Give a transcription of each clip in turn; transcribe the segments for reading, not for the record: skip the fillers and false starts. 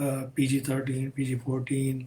PG-13, PG-14,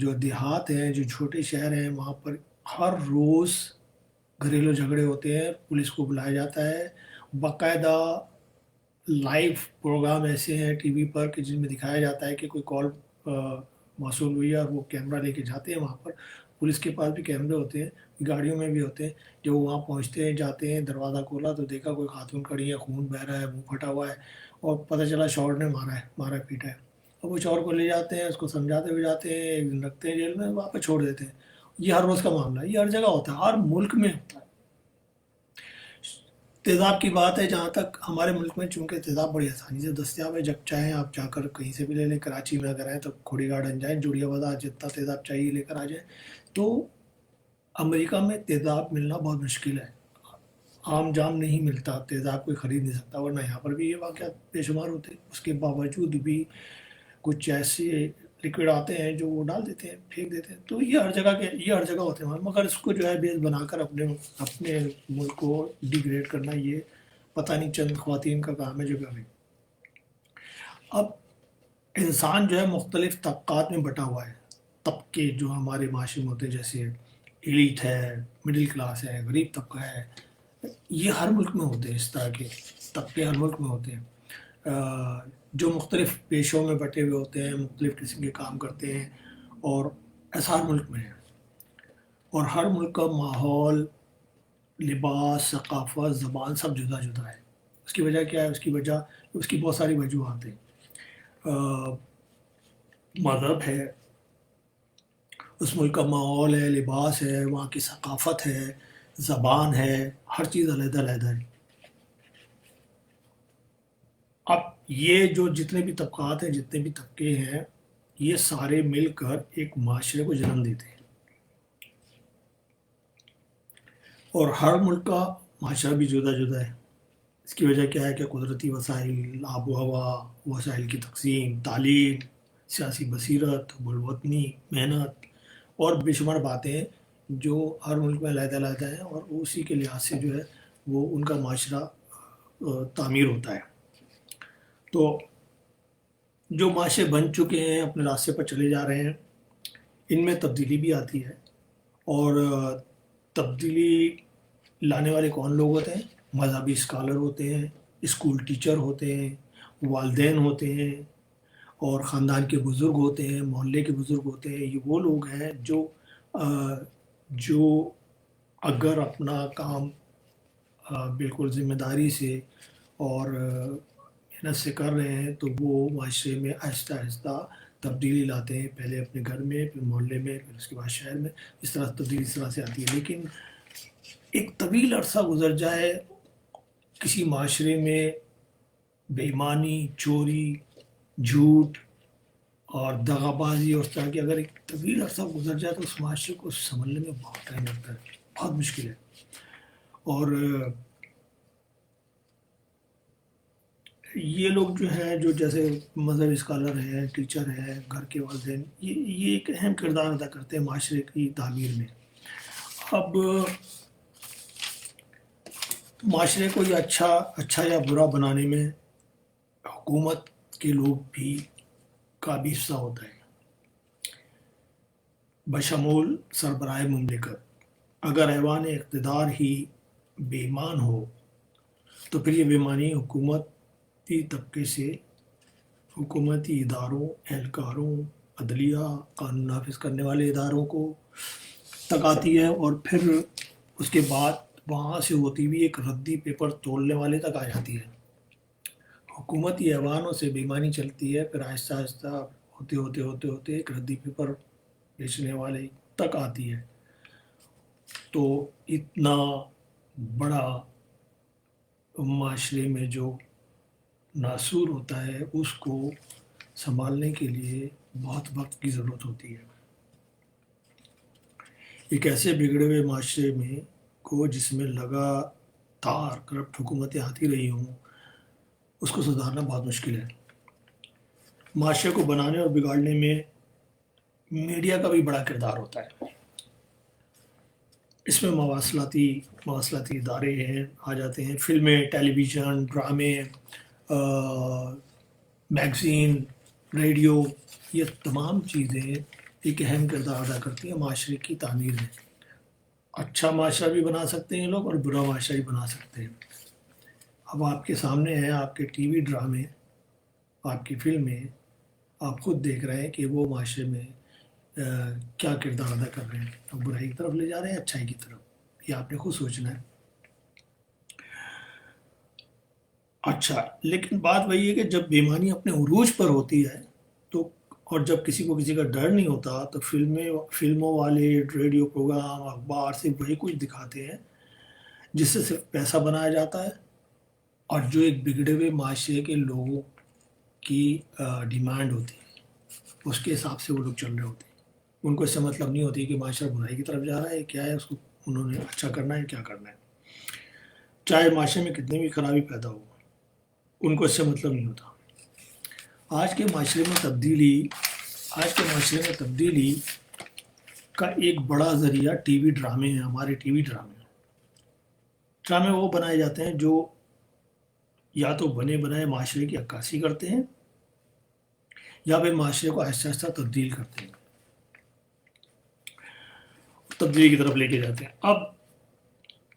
جو دیہات ہیں، جو چھوٹے شہر ہیں، وہاں پر ہر روز گھریلو جھگڑے ہوتے ہیں، پولیس کو بلایا جاتا ہے، باقاعدہ لائیو پروگرام ایسے ہیں ٹی وی پر کہ جن میں دکھایا جاتا ہے کہ کوئی کال موصول ہوئی ہے اور وہ کیمرہ لے کے جاتے ہیں وہاں پر. پولیس کے پاس بھی کیمرے ہوتے ہیں، گاڑیوں میں بھی ہوتے ہیں. جب وہ وہاں پہنچتے ہیں، جاتے ہیں، دروازہ کھولا تو دیکھا کوئی خاتون کھڑی ہے، خون بہ رہا ہے، منہ پھٹا ہوا ہے، اور پتہ چلا شوہر نے مارا پیٹا ہے. اب وہ شوہر کو لے جاتے ہیں، اس کو سمجھاتے ہوئے جاتے ہیں، ایک دن رکھتے ہیں جیل میں، واپس چھوڑ دیتے ہیں. یہ ہر روز کا معاملہ ہے، یہ ہر جگہ ہوتا ہے، ہر ملک میں ہوتا ہے. تیزاب کی بات ہے، جہاں تک ہمارے ملک میں چونکہ تیزاب بڑی آسانی سے دستیاب ہے، جب چاہیں آپ جا کر کہیں سے بھی لے لیں. کراچی میں اگر آئیں تو کھوڑی گارڈن جائیں، جوڑیا بازار جتنا تیزاب چاہیے لے کر آ جائیں. تو امریکہ میں تیزاب ملنا بہت مشکل ہے، عام جام نہیں ملتا، تیزاب کوئی خرید نہیں سکتا، ورنہ یہاں پر بھی یہ واقعات بے شمار ہوتے ہیں. اس کے باوجود بھی کچھ ایسے لکوڈ آتے ہیں جو وہ ڈال دیتے ہیں، پھینک دیتے ہیں. تو یہ ہر جگہ ہوتے ہیں، مگر اس کو جو ہے بیس بنا کر اپنے ملک کو ڈیگریڈ کرنا، یہ پتہ نہیں چند خواتین کا کام ہے جو کریں. اب انسان جو ہے مختلف طبقات میں بٹا ہوا ہے. طبقے جو ہمارے معاشرے میں ہوتے ہیں، جیسے ایلیٹ ہے، مڈل کلاس ہے، غریب طبقہ ہے، یہ ہر ملک میں ہوتے ہیں. اس طرح کے طبقے ہر ملک میں ہوتے ہیں، جو مختلف پیشوں میں بٹے ہوئے ہوتے ہیں، مختلف قسم کے کام کرتے ہیں، اور ایسا ہر ملک میں ہے. اور ہر ملک کا ماحول، لباس، ثقافت، زبان سب جدا جدا ہے. اس کی وجہ کیا ہے؟ اس کی بہت ساری وجوہات ہیں. مذہب ہے، اس ملک کا ماحول ہے، لباس ہے، وہاں کی ثقافت ہے، زبان ہے، ہر چیز علیحدہ علیحدہ ہے. اب یہ جو جتنے بھی طبقات ہیں، جتنے بھی طبقے ہیں، یہ سارے مل کر ایک معاشرے کو جنم دیتے ہیں. اور ہر ملک کا معاشرہ بھی جدا جدا ہے. اس کی وجہ کیا ہے کہ قدرتی وسائل، آب و ہوا، وسائل کی تقسیم، تعلیم، سیاسی بصیرت، حب الوطنی، محنت، اور بے شمار باتیں ہیں جو ہر ملک میں علیحدہ علیحدہ ہیں، اور اسی کے لحاظ سے جو ہے وہ ان کا معاشرہ تعمیر ہوتا ہے. تو جو معاشرے بن چکے ہیں، اپنے راستے پر چلے جا رہے ہیں، ان میں تبدیلی بھی آتی ہے. اور تبدیلی لانے والے کون لوگ ہوتے ہیں؟ مذہبی اسکالر ہوتے ہیں، اسکول ٹیچر ہوتے ہیں، والدین ہوتے ہیں، اور خاندان کے بزرگ ہوتے ہیں، محلے کے بزرگ ہوتے ہیں. یہ وہ لوگ ہیں جو اگر اپنا کام بالکل ذمہ داری سے اور محنت سے کر رہے ہیں تو وہ معاشرے میں آہستہ آہستہ تبدیلی لاتے ہیں. پہلے اپنے گھر میں، پھر محلے میں، پھر اس کے بعد شہر میں. اس طرح تبدیلی اس طرح سے آتی ہے. لیکن ایک طویل عرصہ گزر جائے کسی معاشرے میں، بے ایمانی، چوری، جھوٹ اور دغا بازی اور اس طرح کی اگر ایک طویل عرصہ گزر جائے تو اس معاشرے کو سنبھلنے میں بہت ٹائم لگتا ہے، بہت مشکل ہے. اور یہ لوگ جو ہیں، جو جیسے مذہبی اسکالر ہیں، ٹیچر ہیں، گھر کے والدین، یہ ایک اہم کردار ادا کرتے ہیں معاشرے کی تعمیر میں. اب معاشرے کو یہ اچھا یا برا بنانے میں حکومت کے لوگ بھی کا بھی حصہ ہوتا ہے، بشمول سربراہ مملکت. اگر ایوان اقتدار ہی بے ایمان ہو تو پھر یہ بے ایمانی حکومتی طبقے سے، حکومتی اداروں، اہلکاروں، عدلیہ، قانون نافذ کرنے والے اداروں کو تک آتی ہے، اور پھر اس کے بعد وہاں سے ہوتی ہوئی ایک ردی پیپر تولنے والے تک آ جاتی ہے. حکومتی ایوانوں سے بے ایمانی چلتی ہے، پھر آہستہ آہستہ ہوتے ایک ردی پیپر بیچنے والے تک آتی ہے. تو اتنا بڑا معاشرے میں جو ناسور ہوتا ہے، اس کو سنبھالنے کے لیے بہت وقت کی ضرورت ہوتی ہے. ایک ایسے بگڑے ہوئے معاشرے میں کو جس میں لگاتار کرپٹ حکومتیں آتی رہی ہوں، اس کو سدھارنا بہت مشکل ہے. معاشرے کو بنانے اور بگاڑنے میں میڈیا کا بھی بڑا کردار ہوتا ہے. اس میں مواصلاتی ادارے ہیں، آ جاتے ہیں، فلمیں، ٹیلی ویژن، ڈرامے، میگزین، ریڈیو، یہ تمام چیزیں ایک اہم کردار ادا کرتی ہیں معاشرے کی تعمیر میں. اچھا معاشرہ بھی بنا سکتے ہیں لوگ اور برا معاشرہ بھی بنا سکتے ہیں. اب آپ کے سامنے ہیں آپ کے ٹی وی ڈرامے، آپ کی فلمیں، آپ خود دیکھ رہے ہیں کہ وہ معاشرے میں کیا کردار ادا کر رہے ہیں. اب برائی کی طرف لے جا رہے ہیں اچھائی کی طرف، یہ آپ نے خود سوچنا ہے. اچھا، لیکن بات وہی ہے کہ جب بےایمانی اپنے عروج پر ہوتی ہے تو، اور جب کسی کو کسی کا ڈر نہیں ہوتا، تو فلموں والے، ریڈیو پروگرام، اخبار سے وہی کچھ دکھاتے ہیں جس سے صرف پیسہ بنایا جاتا ہے، اور جو ایک بگڑے ہوئے معاشرے کے لوگوں کی ڈیمانڈ ہوتی ہے اس کے حساب سے وہ لوگ چل رہے ہوتے ہیں. ان کو اس سے مطلب نہیں ہوتی کہ معاشرہ برائی کی طرف جا رہا ہے کیا ہے، اس کو انہوں نے اچھا کرنا ہے کیا کرنا ہے، چاہے معاشرے میں کتنی بھی خرابی پیدا ہو ان کو اس سے مطلب نہیں ہوتا. آج کے معاشرے میں تبدیلی کا ایک بڑا ذریعہ ٹی وی ڈرامے ہیں. ہمارے ٹی وی ڈرامے وہ بنائے جاتے ہیں جو یا تو بنے بنائے معاشرے کی عکاسی کرتے ہیں یا پھر معاشرے کو آہستہ آہستہ تبدیل کرتے ہیں، تبدیلی کی طرف لے کے جاتے ہیں. اب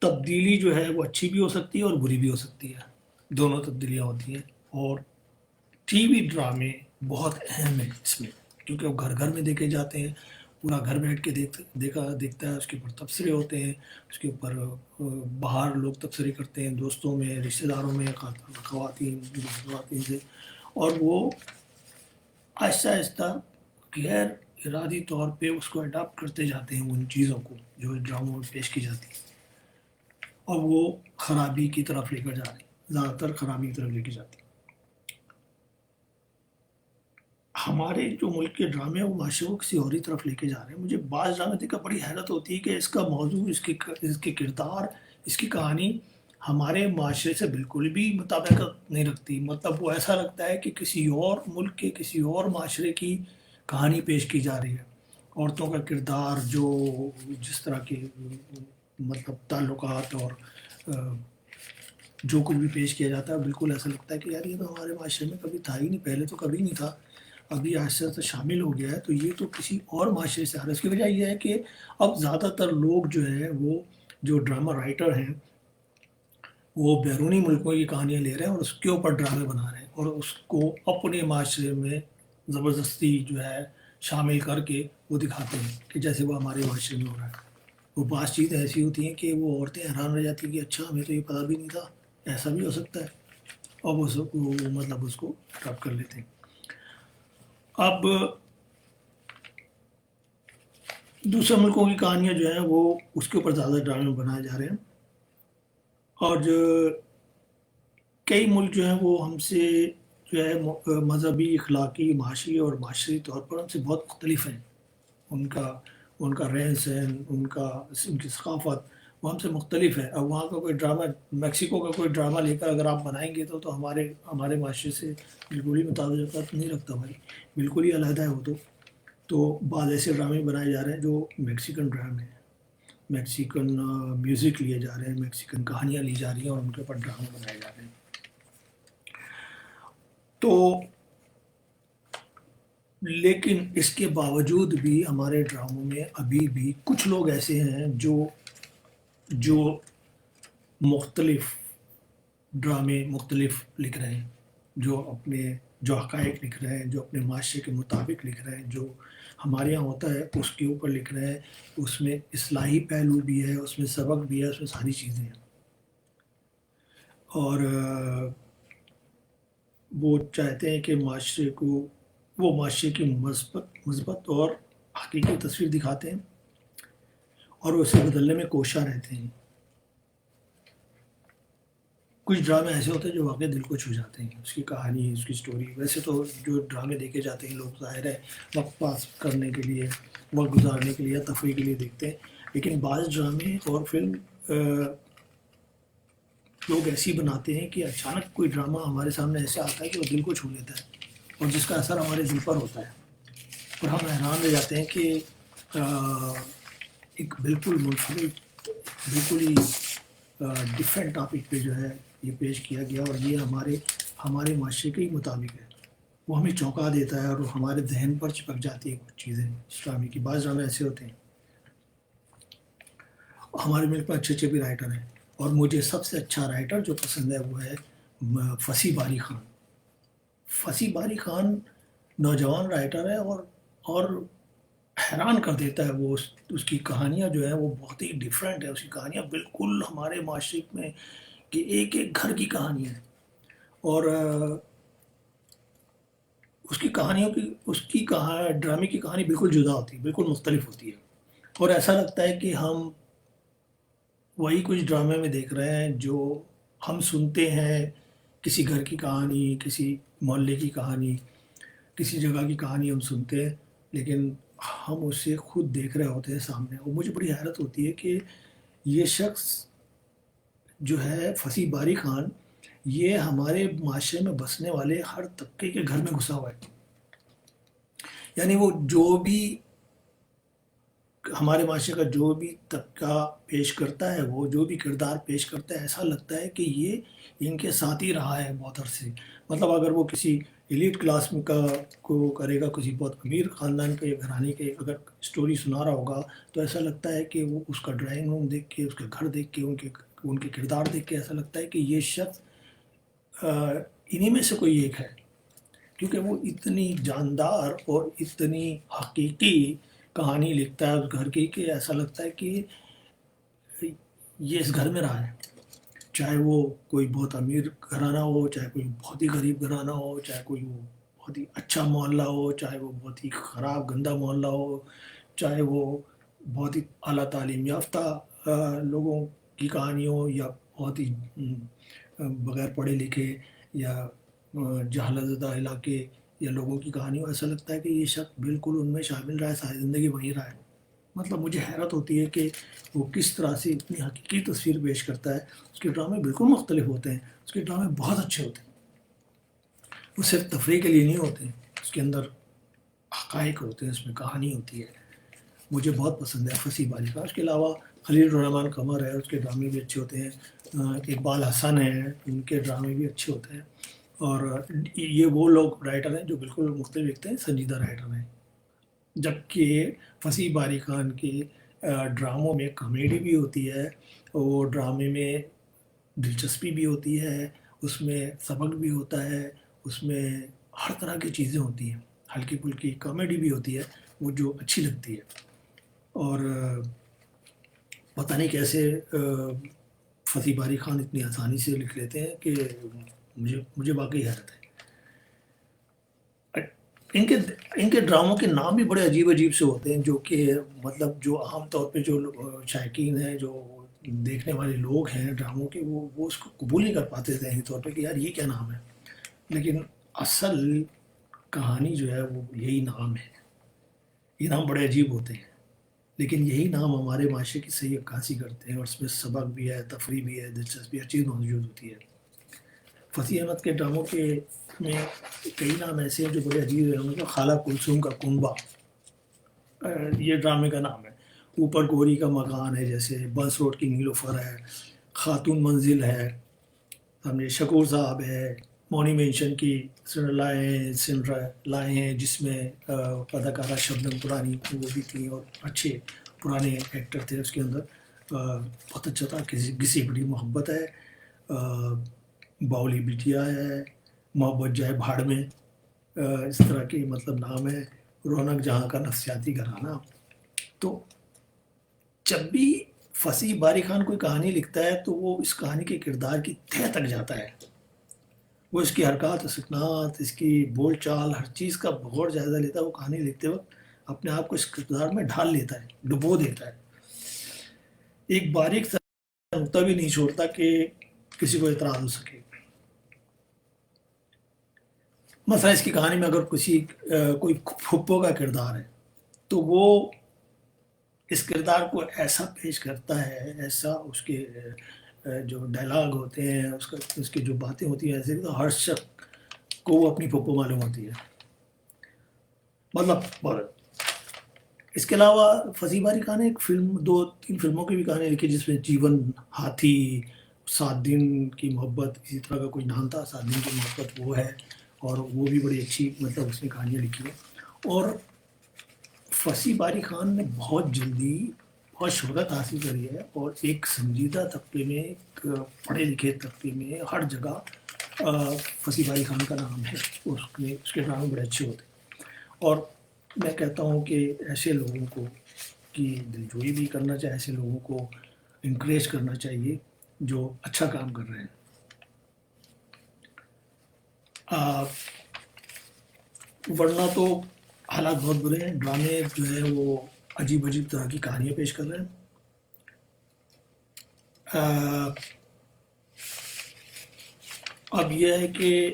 تبدیلی جو ہے وہ اچھی بھی ہو سکتی ہے اور بری بھی ہو سکتی ہے، دونوں تبدیلیاں ہوتی ہیں. اور ٹی وی ڈرامے بہت اہم ہیں اس میں، کیونکہ وہ گھر گھر میں دیکھے جاتے ہیں. پورا گھر بیٹھ کے دیکھتا ہے، اس کے اوپر تبصرے ہوتے ہیں، اس کے اوپر باہر لوگ تبصرے کرتے ہیں، دوستوں میں، رشتہ داروں میں، خواتین سے، اور وہ آہستہ آہستہ غیر ارادی طور پہ اس کو اڈاپٹ کرتے جاتے ہیں ان چیزوں کو جو ڈراموں میں پیش کی جاتی ہیں، اور وہ خرابی کی طرف لے کر جا رہی ہیں، زیادہ تر خرابی کی طرف لے کے جاتی ہیں. ہمارے جو ملک کے ڈرامے ہیں وہ معاشرے کو کسی اور ہی طرف لے کے جا رہے ہیں. مجھے بعض ڈرامے دیکھ کر بڑی حیرت ہوتی ہے کہ اس کا موضوع، اس کے کردار، اس کی کہانی ہمارے معاشرے سے بالکل بھی مطابقت نہیں رکھتی. مطلب وہ ایسا لگتا ہے کہ کسی اور ملک کے کسی اور معاشرے کی کہانی پیش کی جا رہی ہے. عورتوں کا کردار، جو جس طرح کے مطلب تعلقات اور جو کچھ بھی پیش کیا جاتا ہے، بالکل ایسا لگتا ہے کہ یار یہ تو ہمارے معاشرے میں کبھی تھا ہی نہیں، پہلے تو کبھی نہیں تھا، ابھی آہستہ آہستہ شامل ہو گیا ہے، تو یہ تو کسی اور معاشرے سے آ رہا ہے. اس کی وجہ یہ ہے کہ اب زیادہ تر لوگ جو ہیں وہ جو ڈرامہ رائٹر ہیں وہ بیرونی ملکوں کی کہانیاں لے رہے ہیں اور اس کے اوپر ڈرامے بنا رہے ہیں، اور اس کو اپنے معاشرے میں زبردستی جو ہے شامل کر کے وہ دکھاتے ہیں کہ جیسے وہ ہمارے معاشرے میں ہو رہا ہے. وہ بعض چیزیں ایسی ہوتی ہیں کہ وہ عورتیں حیران رہ جاتی ہیں کہ اچھا ہمیں تو یہ پتہ بھی نہیں تھا، ایسا بھی ہو سکتا ہے، اور وہ مطلب اس کو اڈاپٹ کر لیتے ہیں. اب دوسرے ملکوں کی کہانیاں جو ہیں وہ اس کے اوپر زیادہ ڈرامے بنائے جا رہے ہیں، اور جو کئی ملک جو ہیں وہ ہم سے جو ہے مذہبی، اخلاقی، معاشی اور معاشرتی طور پر ہم سے بہت مختلف ہیں. ان کا رہن سہن، ان کی ثقافت وہ ہم سے مختلف ہے. اب وہاں کا کوئی ڈرامہ، میکسیکو کا کوئی ڈرامہ لے کر اگر آپ بنائیں گے تو ہمارے معاشرے سے بالکل ہی مطابقت نہیں رکھتا بھائی، بالکل ہی علیحدہ ہے وہ. تو بعض ایسے ڈرامے بنائے جا رہے ہیں جو میکسیکن ڈرامے ہیں، میکسیکن میوزک لیے جا رہے ہیں، میکسیکن کہانیاں لی جا رہی ہیں اور ان کے اوپر ڈرامے بنائے جا رہے ہیں. تو لیکن اس کے باوجود بھی ہمارے ڈراموں میں ابھی بھی کچھ لوگ ایسے ہیں جو مختلف ڈرامے مختلف لکھ رہے ہیں، جو حقائق لکھ رہے ہیں، جو اپنے معاشرے کے مطابق لکھ رہے ہیں، جو ہمارے یہاں ہوتا ہے اس کے اوپر لکھ رہے ہیں. اس میں اصلاحی پہلو بھی ہے، اس میں سبق بھی ہے، اس میں ساری چیزیں ہیں. اور وہ چاہتے ہیں کہ وہ معاشرے کی مثبت اور حقیقی تصویر دکھاتے ہیں، اور اسے بدلنے میں کوشاں رہتے ہیں. کچھ ڈرامے ایسے ہوتے ہیں جو واقعی دل کو چھو جاتے ہیں، اس کی کہانی، اس کی سٹوری. ویسے تو جو ڈرامے دیکھے جاتے ہیں لوگ ظاہر ہے وقت پاس کرنے کے لیے، وقت گزارنے کے لیے، تفریح کے لیے دیکھتے ہیں، لیکن بعض ڈرامے اور فلم لوگ ایسی بناتے ہیں کہ اچانک کوئی ڈرامہ ہمارے سامنے ایسا آتا ہے کہ وہ دل کو چھو لیتا ہے، اور جس کا اثر ہمارے دل پر ہوتا ہے، اور ہم حیران رہ جاتے ہیں کہ ایک بالکل منفرد، بالکل ہی ڈفرینٹ ٹاپک پہ جو ہے یہ پیش کیا گیا، اور یہ ہمارے معاشرے کے ہی مطابق ہے. وہ ہمیں چونکا دیتا ہے اور ہمارے ذہن پر چپک جاتی ہے کچھ چیزیں اس ڈرامے کی. بعض ڈرامے ایسے ہوتے ہیں. ہمارے ملک میں اچھے اچھے بھی رائٹر ہیں اور مجھے سب سے اچھا رائٹر جو پسند ہے وہ ہے فصیح باری خان. فصیح باری خان نوجوان رائٹر ہے اور حیران کر دیتا ہے. وہ اس کی کہانیاں جو ہیں وہ بہت ہی ڈفرینٹ ہے. اس کی کہانیاں بالکل ہمارے معاشرے میں کہ ایک ایک گھر کی کہانی ہے. اور اس کی ڈرامے کی کہانی بالکل جدا ہوتی ہے, بالکل مختلف ہوتی ہے. اور ایسا لگتا ہے کہ ہم وہی کچھ ڈرامے میں دیکھ رہے ہیں جو ہم سنتے ہیں. کسی گھر کی کہانی, کسی محلے کی کہانی, کسی جگہ کی کہانی ہم سنتے ہیں, لیکن ہم اسے خود دیکھ رہے ہوتے ہیں سامنے. اور مجھے بڑی حیرت ہوتی ہے کہ یہ شخص جو ہے فصیح باری خان, یہ ہمارے معاشرے میں بسنے والے ہر طبقے کے گھر میں گھسا ہوا ہے. یعنی وہ جو بھی ہمارے معاشرے کا جو بھی طبقہ پیش کرتا ہے, وہ جو بھی کردار پیش کرتا ہے, ایسا لگتا ہے کہ یہ ان کے ساتھ ہی رہا ہے بہت عرصے. مطلب اگر وہ کسی ایلیٹ کلاس میں کو کرے گا, کسی بہت امیر خاندان کے گھرانے کے اگر اسٹوری سنا رہا ہوگا, تو ایسا لگتا ہے کہ وہ اس کا ڈرائنگ روم دیکھ کے, اس کا گھر دیکھ کے, ان کے کردار دیکھ کے ایسا لگتا ہے کہ یہ شخص انہی میں سے کوئی ایک ہے. کیونکہ وہ اتنی جاندار اور اتنی حقیقی کہانی لکھتا ہے اس گھر کی کہ ایسا لگتا ہے کہ یہ اس گھر میں رہا ہے. چاہے وہ کوئی بہت امیر گھرانہ ہو, چاہے کوئی بہت ہی غریب گھرانہ ہو, چاہے کوئی وہ بہت ہی اچھا محلہ ہو, چاہے وہ بہت ہی خراب گندا محلہ ہو, چاہے وہ بہت ہی اعلیٰ تعلیم یافتہ لوگوں کی کہانی ہو, یا بہت ہی بغیر پڑھے لکھے یا جہالت زدہ علاقے یا لوگوں کی کہانی ہو. ایسا لگتا ہے کہ یہ شخص بالکل ان میں شامل رہا ہے, ساری زندگی وہیں رہا ہے. مطلب مجھے حیرت ہوتی ہے کہ وہ کس طرح سے اتنی حقیقی تصویر پیش کرتا ہے. اس کے ڈرامے بالکل مختلف ہوتے ہیں, اس کے ڈرامے بہت اچھے ہوتے ہیں. وہ صرف تفریح کے لیے نہیں ہوتے ہیں, اس کے اندر حقائق ہوتے ہیں, اس میں کہانی ہوتی ہے. مجھے بہت پسند ہے فصیح باری خان. اس کے علاوہ خلیل الرحمن قمر ہے, اس کے ڈرامے بھی اچھے ہوتے ہیں. اقبال حسن ہے, ان کے ڈرامے بھی اچھے ہوتے ہیں. اور یہ وہ لوگ رائٹر ہیں جو بالکل مختلف لکھتے ہیں, سنجیدہ رائٹر ہیں. جبکہ فصیح باری خان کے ڈراموں میں کامیڈی بھی ہوتی ہے, وہ ڈرامے میں دلچسپی بھی ہوتی ہے, اس میں سبق بھی ہوتا ہے, اس میں ہر طرح کی چیزیں ہوتی ہیں. ہلکی پھلکی کامیڈی بھی ہوتی ہے, وہ جو اچھی لگتی ہے. اور پتہ نہیں کیسے فصیح باری خان اتنی آسانی سے لکھ لیتے ہیں کہ مجھے واقعی حیرت ہے. ان کے ڈراموں کے نام بھی بڑے عجیب عجیب سے ہوتے ہیں, جو کہ مطلب جو عام طور پہ جو شائقین ہیں, جو دیکھنے والے لوگ ہیں ڈراموں کے, وہ اس کو قبول نہیں کر پاتے ذہنی طور پہ کہ یار یہ کیا نام ہے. لیکن اصل کہانی جو ہے وہ یہی نام ہے. یہ نام بڑے عجیب ہوتے ہیں, لیکن یہی نام ہمارے معاشرے کی صحیح عکاسی کرتے ہیں, اور اس میں سبق بھی ہے, تفریح بھی ہے, دلچسپی ہر چیز موجود ہوتی ہے. فصیح احمد کے ڈراموں کے میں کئی نام ایسے ہیں جو بڑے عجیب ہیں. مطلب خالہ کلثوم کا کنبہ, یہ ڈرامے کا نام ہے. اوپر گوری کا مکان ہے, جیسے بنس روڈ کی نیلوفر ہے, خاتون منزل ہے, ہم نے شکور صاحب ہے, مونی مینشن کی سن لائے ہیں جس میں اداکارہ شبنم قرانی وہ بھی تھیں, اور اچھے پرانے ایکٹر تھے اس کے اندر. بہت اچھا تھا. کسی بڑی محبت ہے, باولی بٹیا ہے, محبت جائے بھاڑ میں, اس طرح کے مطلب نام ہے. رونق جہاں کا نفسیاتی گھرانہ. تو جب بھی فصیح باری خان کوئی کہانی لکھتا ہے تو وہ اس کہانی کے کردار کی تہہ تک جاتا ہے. وہ اس کی حرکات و سکنات, اس کی بول چال, ہر چیز کا بغور جائزہ لیتا ہے. وہ کہانی لکھتے وقت اپنے آپ کو اس کردار میں ڈھال لیتا ہے, ڈبو دیتا ہے. ایک باریک سا نقطہ بھی نہیں چھوڑتا کہ کسی کو اعتراض ہو سکے. مثلا اس کی کہانی میں اگر کوئی پھپھو کا کردار ہے تو وہ اس کردار کو ایسا پیش کرتا ہے, ایسا اس کے جو ڈائلاگ ہوتے ہیں, اس کی جو باتیں ہوتی ہیں, ایسے تو ہر شخص کو وہ اپنی پھپھو معلوم ہوتی ہے. مطلب اس کے علاوہ فصیح باری خان نے ایک فلم, 2-3 فلموں کی بھی کہانی لکھی, جس میں جیون ہاتھی, 7 دن کی محبت, اسی طرح کا کوئی نام تھا, 7 دن کی محبت وہ ہے. اور وہ بھی بڑی اچھی مطلب اس نے کہانیاں لکھی ہیں. اور فصیح باری خان نے بہت جلدی بہت شہرت حاصل کری ہے، اور ایک سنجیدہ طبقے میں، ایک پڑھے لکھے طبقے میں ہر جگہ فصیح باری خان کا نام ہے. اس کے ڈرامے بڑے اچھے ہوتے ہیں. اور میں کہتا ہوں کہ ایسے لوگوں کو کی دلجوئی بھی کرنا چاہیے، ایسے لوگوں کو انکریج کرنا چاہیے جو اچھا کام کر رہے ہیں. ورنہ تو حالات بہت برے ہیں. ڈرامے جو ہے وہ عجیب عجیب طرح کی کہانیاں پیش کر رہے ہیں. اب یہ ہے کہ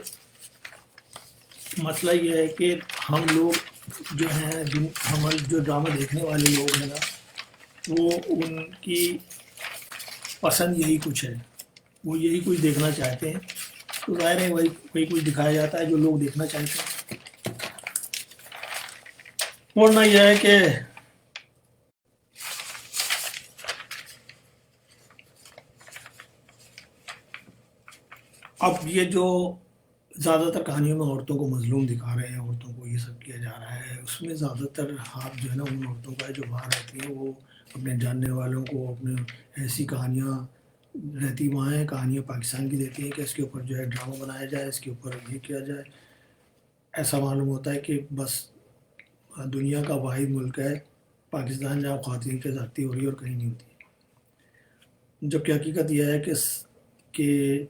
مسئلہ یہ ہے کہ ہم لوگ جو ہیں، ہم جو ڈرامہ دیکھنے والے لوگ ہیں نا، وہ ان کی پسند یہی کچھ ہے، وہ یہی کچھ دیکھنا چاہتے ہیں. تو ظاہر ہے وہی کچھ دکھایا جاتا ہے جو لوگ دیکھنا چاہتے ہیں. ورنہ یہ ہے کہ اب یہ جو زیادہ تر کہانیوں میں عورتوں کو مظلوم دکھا رہے ہیں، عورتوں کو یہ سب کیا جا رہا ہے، اس میں زیادہ تر ہاتھ جو ہے نا ان عورتوں کا ہے جو باہر رہتی ہیں. وہ اپنے جاننے والوں کو اپنے ایسی کہانیاں رہتی وہاں ہیں، کہانیاں پاکستان کی دیتی ہیں کہ اس کے اوپر جو ہے ڈرامہ بنایا جائے، اس کے اوپر یہ کیا جائے. ایسا معلوم ہوتا ہے کہ بس دنیا کا واحد ملک ہے پاکستان جہاں خواتین کی زیادتی ہو رہی ہے اور کہیں نہیں ہوتی. جبکہ کہ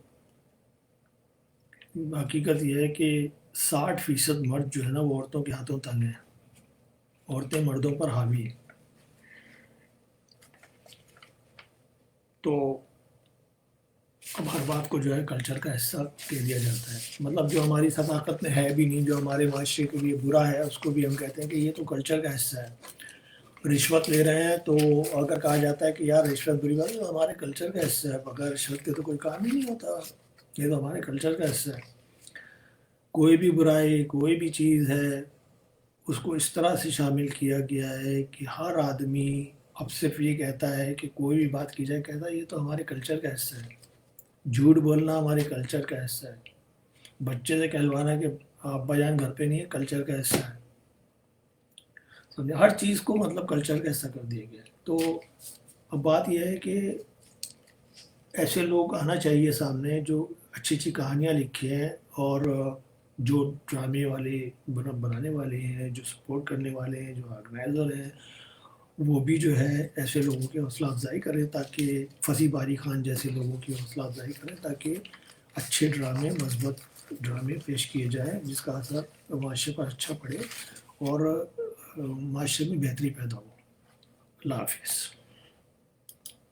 حقیقت یہ ہے کہ 60% مرد جو ہے نا وہ عورتوں کے ہاتھوں تنگ ہیں. عورتیں مردوں پر حاوی ہیں. تو اب ہر بات کو جو ہے کلچر کا حصہ کہہ دیا جاتا ہے. مطلب جو ہماری ثقافت میں ہے بھی نہیں، جو ہمارے معاشرے کے لیے برا ہے، اس کو بھی ہم کہتے ہیں کہ یہ تو کلچر کا حصہ ہے. رشوت لے رہے ہیں تو اگر کہا جاتا ہے کہ یار رشوت بری بات ہے، تو ہمارے کلچر کا حصہ ہے. بغیر رشوت کے تو کوئی کام ہی نہیں ہوتا، یہ تو ہمارے کلچر کا حصہ ہے. کوئی بھی برائی، کوئی بھی چیز ہے، اس کو اس طرح سے شامل کیا گیا ہے کہ ہر آدمی اب صرف یہ کہتا ہے کہ کوئی بھی بات کی جائے کہتا ہے یہ تو ہمارے کلچر کا حصہ ہے. جھوٹ بولنا ہمارے کلچر کا حصہ ہے. بچے سے کہلوانا کہ ابا جان گھر پہ نہیں ہے، کلچر کا حصہ ہے. سمجھے، ہر چیز کو مطلب کلچر کا حصہ کر دیا گیا. تو اب بات یہ ہے کہ ایسے لوگ آنا چاہیے سامنے جو اچھی اچھی کہانیاں لکھے ہیں، اور جو ڈرامے والے بنانے والے ہیں، جو سپورٹ کرنے والے ہیں، جو آرگنائزر ہیں، وہ بھی جو ہے ایسے لوگوں کی حوصلہ افزائی کریں، تاکہ فصیح باری خان جیسے لوگوں کی حوصلہ افزائی کریں، تاکہ اچھے ڈرامے، مثبت ڈرامے پیش کیے جائیں جس کا اثر معاشرے پر اچھا پڑے اور معاشرے میں بہتری پیدا ہو. اللہ حافظ.